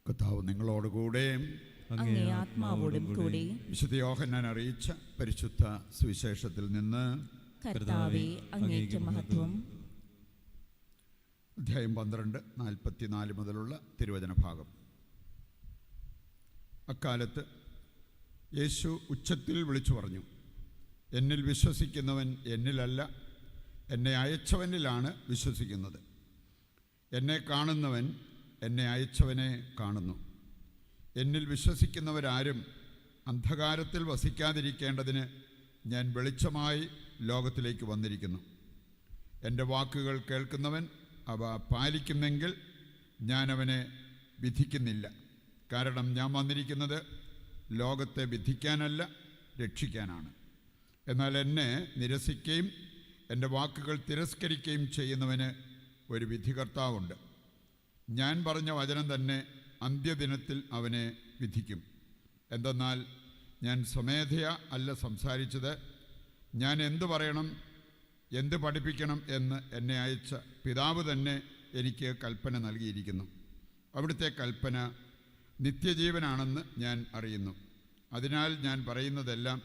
കർത്താവ് നിങ്ങളോടുകൂടെ അങ്ങേ ആത്മാവോടും കൂടെ. വിശുദ്ധ യോഹന്നാൻ അറിയിച്ച പരിശുദ്ധ സുവിശേഷത്തിൽ നിന്ന്. കർത്താവേ, അങ്ങേക്ക് മഹത്വം. അധ്യായം 12:44 മുതലുള്ള തിരുവചന ഭാഗം. അക്കാലത്ത് യേശു ഉച്ചത്തിൽ വിളിച്ചു പറഞ്ഞു, എന്നിൽ വിശ്വസിക്കുന്നവൻ എന്നിലല്ല, എന്നെ അയച്ചവനിലാണ് വിശ്വസിക്കുന്നത്. എന്നെ കാണുന്നവൻ എന്നെ അയച്ചവനെ കാണുന്നു. എന്നിൽ വിശ്വസിക്കുന്നവരാരും അന്ധകാരത്തിൽ വസിക്കാതിരിക്കേണ്ടതിന് ഞാൻ വെളിച്ചമായി ലോകത്തിലേക്ക് വന്നിരിക്കുന്നു. എൻ്റെ വാക്കുകൾ കേൾക്കുന്നവൻ അവ പാലിക്കുന്നെങ്കിൽ ഞാൻ അവനെ വിധിക്കുന്നില്ല. കാരണം ഞാൻ വന്നിരിക്കുന്നത് ലോകത്തെ വിധിക്കാനല്ല, രക്ഷിക്കാനാണ്. എന്നാൽ എന്നെ നിരസിക്കുകയും എൻ്റെ വാക്കുകൾ തിരസ്കരിക്കുകയും ചെയ്യുന്നവന് ഒരു വിധികർത്താവുണ്ട്. ഞാൻ പറഞ്ഞ വചനം തന്നെ അന്ത്യദിനത്തിൽ അവനെ വിധിക്കും. എന്തെന്നാൽ ഞാൻ സ്വമേധയാ അല്ല സംസാരിച്ചത്. ഞാൻ എന്തു പറയണം, എന്ത് പഠിപ്പിക്കണം എന്ന് എന്നെ അയച്ച പിതാവ് തന്നെ എനിക്ക് കൽപ്പന നൽകിയിരിക്കുന്നു. അവിടുത്തെ കൽപ്പന നിത്യജീവനാണെന്ന് ഞാൻ അറിയുന്നു. അതിനാൽ ഞാൻ പറയുന്നതെല്ലാം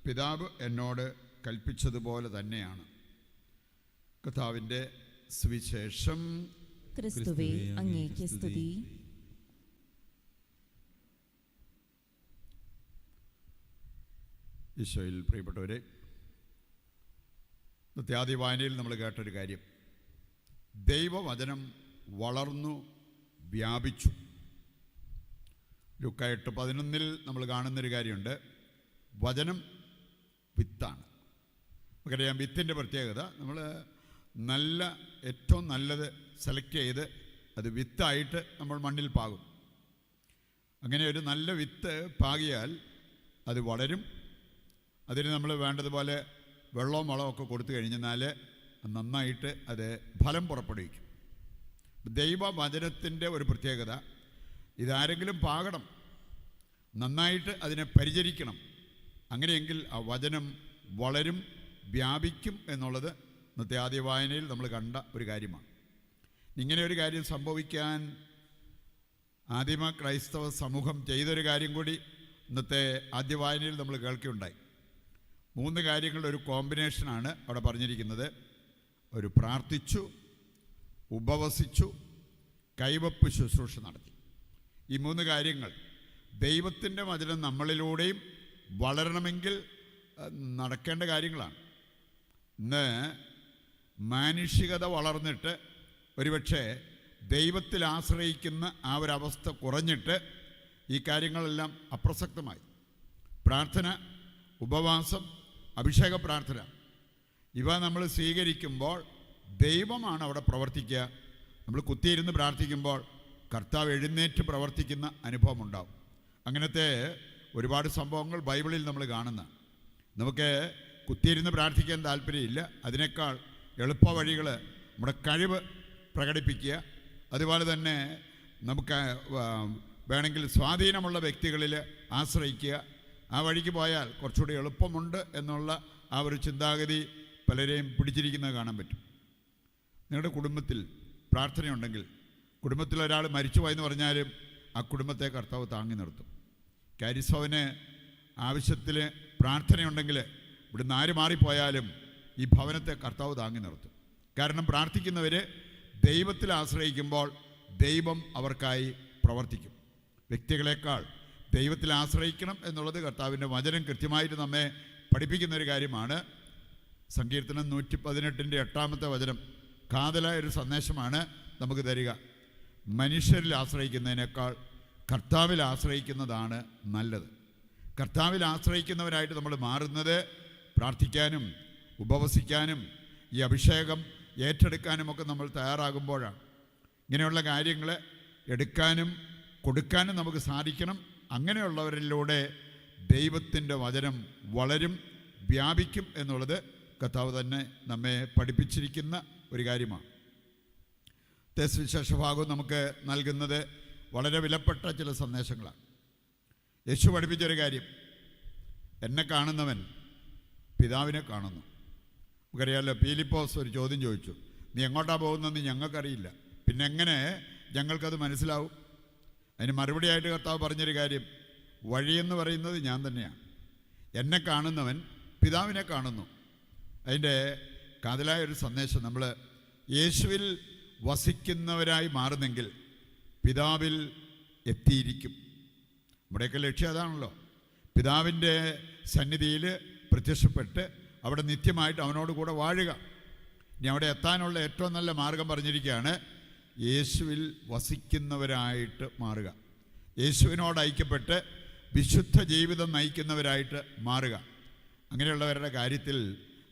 പിതാവ് എന്നോട് കൽപ്പിച്ചതുപോലെ തന്നെയാണ്. കർത്താവിൻ്റെ സുവിശേഷം. ക്രിസ്തുവേ, അങ്ങേക്ക് സ്തുതി. ഈശോയിൽ പ്രിയപ്പെട്ടവരെ, ഇന്നത്തെ ആദ്യ വായനയിൽ നമ്മൾ കേട്ടൊരു കാര്യം, ദൈവവചനം വളർന്നു വ്യാപിച്ചു. ലൂക്കാ 8:11 നമ്മൾ കാണുന്നൊരു കാര്യമുണ്ട്, വചനം വിത്താണ്. നമുക്കറിയാം വിത്തിൻ്റെ പ്രത്യേകത, നമ്മൾ ഏറ്റവും നല്ലത് സെലക്ട് ചെയ്ത് അത് വിത്തായിട്ട് നമ്മൾ മണ്ണിൽ പാകും. അങ്ങനെ ഒരു നല്ല വിത്ത് പാകിയാൽ അത് വളരും. അതിന് നമ്മൾ വേണ്ടതുപോലെ വെള്ളവും വളമൊക്കെ കൊടുത്തു കഴിഞ്ഞാൽ നന്നായിട്ട് അത് ഫലം പുറപ്പെടുവിക്കും. ദൈവവചനത്തിൻ്റെ ഒരു പ്രത്യേകത, ഇതാരെങ്കിലും പാകണം, നന്നായിട്ട് അതിനെ പരിചരിക്കണം. അങ്ങനെയെങ്കിൽ ആ വചനം വളരും, വ്യാപിക്കും എന്നുള്ളത് ഇന്നത്തെ ആദ്യ വായനയിൽ നമ്മൾ കണ്ട ഒരു കാര്യമാണ്. ഇങ്ങനെ ഒരു കാര്യം സംഭവിക്കാൻ ആദിമ ക്രൈസ്തവ സമൂഹം ചെയ്തൊരു കാര്യം കൂടി ഇന്നത്തെ ആദ്യ വായനയിൽ നമ്മൾ കേൾക്കുകയുണ്ടായി. 3 കാര്യങ്ങളുടെ ഒരു കോമ്പിനേഷനാണ് അവിടെ പറഞ്ഞിരിക്കുന്നത്. ഒരു പ്രാർത്ഥിച്ചു, ഉപവസിച്ചു, കൈവപ്പ് ശുശ്രൂഷ നടത്തി. ഈ 3 കാര്യങ്ങൾ ദൈവത്തിൻ്റെ വചനം നമ്മളിലൂടെയും വളരണമെങ്കിൽ നടക്കേണ്ട കാര്യങ്ങളാണ്. ഇന്ന് മാനുഷികത വളർന്നിട്ട് ഒരുപക്ഷെ ദൈവത്തിൽ ആശ്രയിക്കുന്ന ആ ഒരവസ്ഥ കുറഞ്ഞിട്ട് ഈ കാര്യങ്ങളെല്ലാം അപ്രസക്തമായി. പ്രാർത്ഥന, ഉപവാസം, അഭിഷേക പ്രാർത്ഥന, ഇവ നമ്മൾ സ്വീകരിക്കുമ്പോൾ ദൈവമാണ് അവിടെ പ്രവർത്തിക്കുക. നമ്മൾ കുത്തിയിരുന്ന് പ്രാർത്ഥിക്കുമ്പോൾ കർത്താവ് എഴുന്നേറ്റ് പ്രവർത്തിക്കുന്ന അനുഭവം ഉണ്ടാവും. അങ്ങനത്തെ ഒരുപാട് സംഭവങ്ങൾ ബൈബിളിൽ നമ്മൾ കാണുന്ന. നമുക്ക് കുത്തിയിരുന്ന് പ്രാർത്ഥിക്കാൻ താല്പര്യമില്ല, അതിനേക്കാൾ എളുപ്പ വഴികൾ നമ്മുടെ കഴിവ് പ്രകടിപ്പിക്കുക. അതുപോലെ തന്നെ നമുക്ക് വേണമെങ്കിൽ സ്വാധീനമുള്ള വ്യക്തികളിൽ ആശ്രയിക്കുക. ആ വഴിക്ക് പോയാൽ കുറച്ചുകൂടി എളുപ്പമുണ്ട് എന്നുള്ള ആ ഒരു ചിന്താഗതി പലരെയും പിടിച്ചിരിക്കുന്നത് കാണാൻ പറ്റും. നിങ്ങളുടെ കുടുംബത്തിൽ പ്രാർത്ഥനയുണ്ടെങ്കിൽ, കുടുംബത്തിൽ ഒരാൾ മരിച്ചുപോയെന്ന് പറഞ്ഞാലും ആ കുടുംബത്തെ കർത്താവ് താങ്ങി നിർത്തും. കാരിസ്ഭവന് ആവശ്യത്തിൽ പ്രാർത്ഥനയുണ്ടെങ്കിൽ ഇവിടുന്ന് ആര് മാറിപ്പോയാലും ഈ ഭവനത്തെ കർത്താവ് താങ്ങി നിർത്തും. കാരണം പ്രാർത്ഥിക്കുന്നവർ ദൈവത്തിൽ ആശ്രയിക്കുമ്പോൾ ദൈവം അവർക്കായി പ്രവർത്തിക്കും. വ്യക്തികളെക്കാൾ ദൈവത്തിൽ ആശ്രയിക്കണം എന്നുള്ളത് കർത്താവിൻ്റെ വചനം കൃത്യമായിട്ട് നമ്മെ പഠിപ്പിക്കുന്നൊരു കാര്യമാണ്. സങ്കീർത്തനം 118 വചനം കാതലായൊരു സന്ദേശമാണ് നമുക്ക് തരിക. മനുഷ്യരിൽ ആശ്രയിക്കുന്നതിനേക്കാൾ കർത്താവിൽ ആശ്രയിക്കുന്നതാണ് നല്ലത്. കർത്താവിൽ ആശ്രയിക്കുന്നവരായിട്ട് നമ്മൾ മാറുന്നത് പ്രാർത്ഥിക്കാനും ഉപവസിക്കാനും ഈ അഭിഷേകം ഏറ്റെടുക്കാനുമൊക്കെ നമ്മൾ തയ്യാറാകുമ്പോഴാണ്. ഇങ്ങനെയുള്ള കാര്യങ്ങൾ എടുക്കാനും കൊടുക്കാനും നമുക്ക് സാധിക്കണം. അങ്ങനെയുള്ളവരിലൂടെ ദൈവത്തിൻ്റെ വചനം വളരും, വ്യാപിക്കും എന്നുള്ളത് കർത്താവ് തന്നെ നമ്മെ പഠിപ്പിച്ചിരിക്കുന്ന ഒരു കാര്യമാണ്. വിശേഷഭാഗം നമുക്ക് നൽകുന്നത് വളരെ വിലപ്പെട്ട ചില സന്ദേശങ്ങളാണ്. യേശു പഠിപ്പിച്ചൊരു കാര്യം, എന്നെ കാണുന്നവൻ പിതാവിനെ കാണുന്നു. നമുക്കറിയാമല്ലോ, പീലിപ്പോസ് ഒരു ചോദ്യം ചോദിച്ചു, നീ എങ്ങോട്ടാണ് പോകുന്നതെന്ന് ഞങ്ങൾക്കറിയില്ല, പിന്നെ എങ്ങനെ ഞങ്ങൾക്കത് മനസ്സിലാവും? അതിന് മറുപടിയായിട്ട് കർത്താവ് പറഞ്ഞൊരു കാര്യം, വഴിയെന്ന് പറയുന്നത് ഞാൻ തന്നെയാണ്. എന്നെ കാണുന്നവൻ പിതാവിനെ കാണുന്നു. അതിൻ്റെ കാതലായൊരു സന്ദേശം, നമ്മൾ യേശുവിൽ വസിക്കുന്നവരായി മാറുന്നെങ്കിൽ പിതാവിൽ എത്തിയിരിക്കും. നമ്മുടെയൊക്കെ ലക്ഷ്യം അതാണല്ലോ, പിതാവിൻ്റെ സന്നിധിയിൽ പ്രത്യക്ഷപ്പെട്ട് അവിടെ നിത്യമായിട്ട് അവനോട് കൂടെ വാഴുക. ഇനി അവിടെ എത്താനുള്ള ഏറ്റവും നല്ല മാർഗം പറഞ്ഞിരിക്കുകയാണ്, യേശുവിൽ വസിക്കുന്നവരായിട്ട് മാറുക. യേശുവിനോട് ഐക്യപ്പെട്ട് വിശുദ്ധ ജീവിതം നയിക്കുന്നവരായിട്ട് മാറുക. അങ്ങനെയുള്ളവരുടെ കാര്യത്തിൽ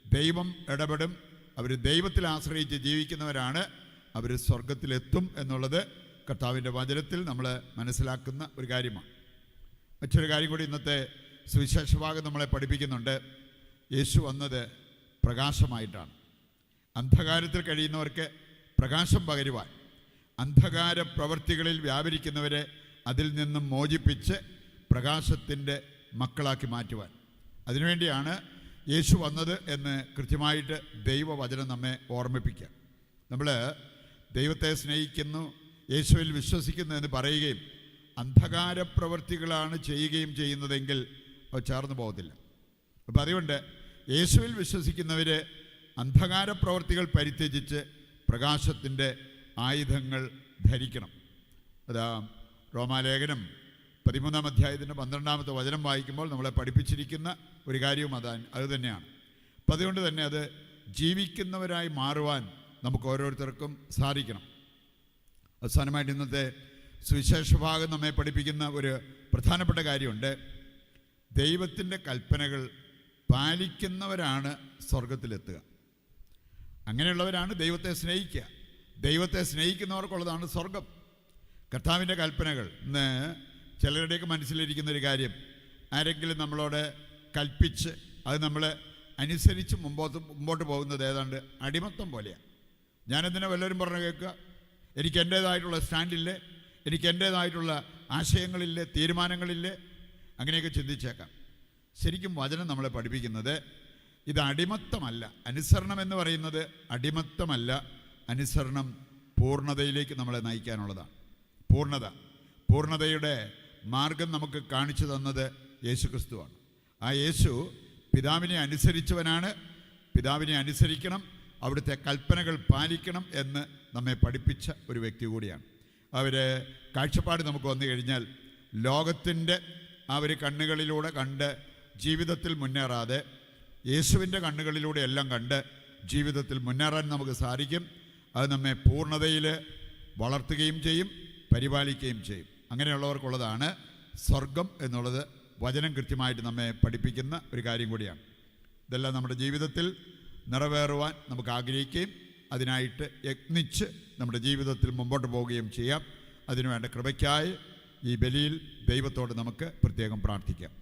ദൈവം ഇടപെടും. അവർ ദൈവത്തിൽ ആശ്രയിച്ച് ജീവിക്കുന്നവരാണ്, അവർ സ്വർഗത്തിലെത്തും എന്നുള്ളത് കർത്താവിൻ്റെ വചനത്തിൽ നമ്മൾ മനസ്സിലാക്കുന്ന ഒരു കാര്യമാണ്. മറ്റൊരു കാര്യം കൂടി ഇന്നത്തെ സുവിശേഷ ഭാഗം നമ്മളെ പഠിപ്പിക്കുന്നുണ്ട്. യേശു വന്നത് പ്രകാശമായിട്ടാണ്. അന്ധകാരത്തിൽ കഴിയുന്നവർക്ക് പ്രകാശം പകരുവാൻ, അന്ധകാര പ്രവൃത്തികളിൽ വ്യാപരിക്കുന്നവരെ അതിൽ നിന്നും മോചിപ്പിച്ച് പ്രകാശത്തിൻ്റെ മക്കളാക്കി മാറ്റുവാൻ, അതിനുവേണ്ടിയാണ് യേശു വന്നത് എന്ന് കൃത്യമായിട്ട് ദൈവവചനം നമ്മെ ഓർമ്മിപ്പിക്കുക. നമ്മൾ ദൈവത്തെ സ്നേഹിക്കുന്നു, യേശുവിൽ വിശ്വസിക്കുന്നു എന്ന് പറയുകയും അന്ധകാര പ്രവൃത്തികളാണ് ചെയ്യുകയും ചെയ്യുന്നതെങ്കിൽ അവ ചേർന്ന് പോകത്തില്ല. അപ്പം അതുകൊണ്ട് യേശുവിൽ വിശ്വസിക്കുന്നവർ അന്ധകാര പ്രവൃത്തികൾ പരിത്യജിച്ച് പ്രകാശത്തിൻ്റെ ആയുധങ്ങൾ ധരിക്കണം. അതാ റോമാലേഖനം 13-ാം അധ്യായത്തിൻ്റെ 12-ാമത്തെ വചനം വായിക്കുമ്പോൾ നമ്മളെ പഠിപ്പിച്ചിരിക്കുന്ന ഒരു കാര്യവും അത് തന്നെയാണ്. അപ്പം അതുകൊണ്ട് തന്നെ അത് ജീവിക്കുന്നവരായി മാറുവാൻ നമുക്ക് ഓരോരുത്തർക്കും സാധിക്കണം. അവസാനമായിട്ട് ഇന്നത്തെ സുവിശേഷ ഭാഗം നമ്മെ പഠിപ്പിക്കുന്ന ഒരു പ്രധാനപ്പെട്ട കാര്യമുണ്ട്. ദൈവത്തിൻ്റെ കൽപ്പനകൾ പാലിക്കുന്നവരാണ് സ്വർഗത്തിലെത്തുക. അങ്ങനെയുള്ളവരാണ് ദൈവത്തെ സ്നേഹിക്കുക. ദൈവത്തെ സ്നേഹിക്കുന്നവർക്കുള്ളതാണ് സ്വർഗം. കർത്താവിൻ്റെ കൽപ്പനകൾ, ഇന്ന് ചിലരുടെയൊക്കെ മനസ്സിലിരിക്കുന്നൊരു കാര്യം, ആരെങ്കിലും നമ്മളോട് കൽപ്പിച്ച് അത് നമ്മൾ അനുസരിച്ച് മുമ്പോട്ട് പോകുന്നത് ഏതാണ്ട് അടിമത്തം പോലെയാണ്. ഞാനെന്തിനാ വല്ലവരും പറഞ്ഞു കേൾക്കുക? എനിക്ക് എൻ്റേതായിട്ടുള്ള സ്റ്റാൻഡില്ലേ, എനിക്ക് എൻ്റേതായിട്ടുള്ള ആശയങ്ങളില്ലേ, തീരുമാനങ്ങളില്ലേ? അങ്ങനെയൊക്കെ ചിന്തിച്ചേക്കാം. ശരിക്കും വചനം നമ്മളെ പഠിപ്പിക്കുന്നത് ഇത് അടിമത്തമല്ല. അനുസരണം എന്ന് പറയുന്നത് അടിമത്തമല്ല. അനുസരണം പൂർണ്ണതയിലേക്ക് നമ്മളെ നയിക്കാനുള്ളതാണ്. പൂർണ്ണതയുടെ മാർഗം നമുക്ക് കാണിച്ചു തന്നത് യേശുക്രിസ്തുവാണ്. ആ യേശു പിതാവിനെ അനുസരിച്ചവനാണ്. പിതാവിനെ അനുസരിക്കണം, അവിടുത്തെ കൽപ്പനകൾ പാലിക്കണം എന്ന് നമ്മെ പഠിപ്പിച്ച ഒരു വ്യക്തി കൂടിയാണ്. കാഴ്ചപ്പാട് നമുക്ക് വന്നു കഴിഞ്ഞാൽ ലോകത്തിൻ്റെ ആ ഒരു കണ്ണുകളിലൂടെ കണ്ട് ജീവിതത്തിൽ മുന്നേറാതെ യേശുവിൻ്റെ കണ്ണുകളിലൂടെ എല്ലാം കണ്ട് ജീവിതത്തിൽ മുന്നേറാൻ നമുക്ക് സാധിക്കും. അത് നമ്മെ പൂർണ്ണതയിൽ വളർത്തുകയും ചെയ്യും, പരിപാലിക്കുകയും ചെയ്യും. അങ്ങനെയുള്ളവർക്കുള്ളതാണ് സ്വർഗം എന്നുള്ളത് വചനം കൃത്യമായിട്ട് നമ്മെ പഠിപ്പിക്കുന്ന ഒരു കാര്യം കൂടിയാണ്. ഇതെല്ലാം നമ്മുടെ ജീവിതത്തിൽ നിറവേറുവാൻ നമുക്ക് ആഗ്രഹിക്കുകയും അതിനായിട്ട് യത്നിച്ച് നമ്മുടെ ജീവിതത്തിൽ മുമ്പോട്ട് പോവുകയും ചെയ്യാം. അതിനുവേണ്ട കൃപയ്ക്കായി ഈ ബലിയിൽ ദൈവത്തോട് നമുക്ക് പ്രത്യേകം പ്രാർത്ഥിക്കാം.